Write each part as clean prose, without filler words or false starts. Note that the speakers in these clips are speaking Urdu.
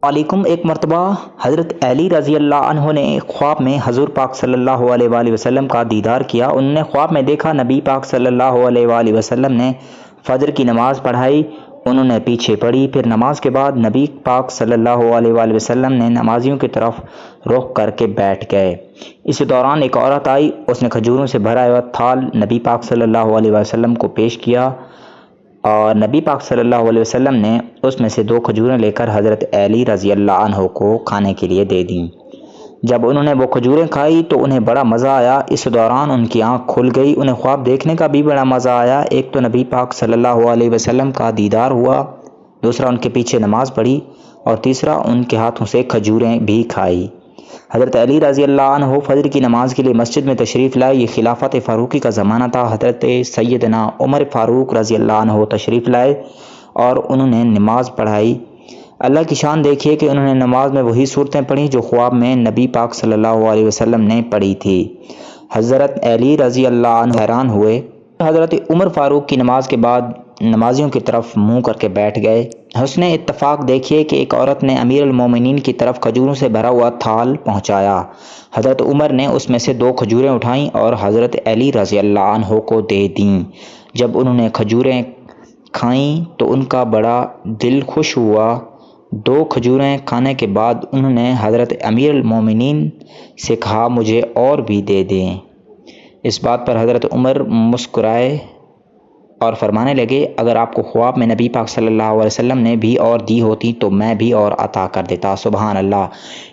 علیکم۔ ایک مرتبہ حضرت علی رضی اللہ عنہ نے خواب میں حضور پاک صلی اللہ علیہ وآلہ وسلم کا دیدار کیا۔ انہوں نے خواب میں دیکھا نبی پاک صلی اللہ علیہ وآلہ وسلم نے فجر کی نماز پڑھائی، انہوں نے پیچھے پڑھی، پھر نماز کے بعد نبی پاک صلی اللہ علیہ وآلہ وسلم نے نمازیوں کی طرف رخ کر کے بیٹھ گئے۔ اسی دوران ایک عورت آئی، اس نے کھجوروں سے بھرا ہوا تھال نبی پاک صلی اللہ علیہ وسلم کو پیش کیا اور نبی پاک صلی اللہ علیہ وسلم نے اس میں سے 2 کھجوریں لے کر حضرت علی رضی اللہ عنہ کو کھانے کے لیے دے دیں۔ جب انہوں نے وہ کھجوریں کھائی تو انہیں بڑا مزہ آیا۔ اس دوران ان کی آنکھ کھل گئی، انہیں خواب دیکھنے کا بھی بڑا مزہ آیا۔ ایک تو نبی پاک صلی اللہ علیہ وسلم کا دیدار ہوا، دوسرا ان کے پیچھے نماز پڑھی اور تیسرا ان کے ہاتھوں سے کھجوریں بھی کھائی۔ حضرت علی رضی اللہ عنہ فجر کی نماز کے لیے مسجد میں تشریف لائے۔ یہ خلافت فاروقی کا زمانہ تھا۔ حضرت سیدنا عمر فاروق رضی اللہ عنہ تشریف لائے اور انہوں نے نماز پڑھائی۔ اللہ کی شان دیکھیے کہ انہوں نے نماز میں وہی صورتیں پڑھی جو خواب میں نبی پاک صلی اللہ علیہ وسلم نے پڑھی تھی۔ حضرت علی رضی اللہ عنہ حیران ہوئے۔ حضرت عمر فاروق کی نماز کے بعد نمازیوں کی طرف منہ کر کے بیٹھ گئے۔ حسن اتفاق دیکھیے کہ ایک عورت نے امیر المومنین کی طرف کھجوروں سے بھرا ہوا تھال پہنچایا۔ حضرت عمر نے اس میں سے 2 کھجوریں اٹھائیں اور حضرت علی رضی اللہ عنہ کو دے دیں۔ جب انہوں نے کھجوریں کھائیں تو ان کا بڑا دل خوش ہوا۔ 2 کھجوریں کھانے کے بعد انہوں نے حضرت امیر المومنین سے کہا مجھے اور بھی دے دیں۔ اس بات پر حضرت عمر مسکرائے اور فرمانے لگے اگر آپ کو خواب میں نبی پاک صلی اللہ علیہ وسلم نے بھی اور دی ہوتی تو میں بھی اور عطا کر دیتا۔ سبحان اللہ،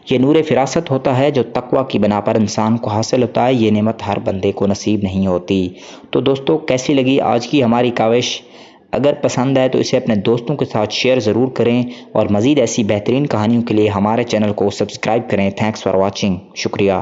یہ نور فراست ہوتا ہے جو تقوی کی بنا پر انسان کو حاصل ہوتا ہے۔ یہ نعمت ہر بندے کو نصیب نہیں ہوتی۔ تو دوستو، کیسی لگی آج کی ہماری کاوش؟ اگر پسند آئے تو اسے اپنے دوستوں کے ساتھ شیئر ضرور کریں اور مزید ایسی بہترین کہانیوں کے لیے ہمارے چینل کو سبسکرائب کریں۔ تھینکس فار واچنگ، شکریہ۔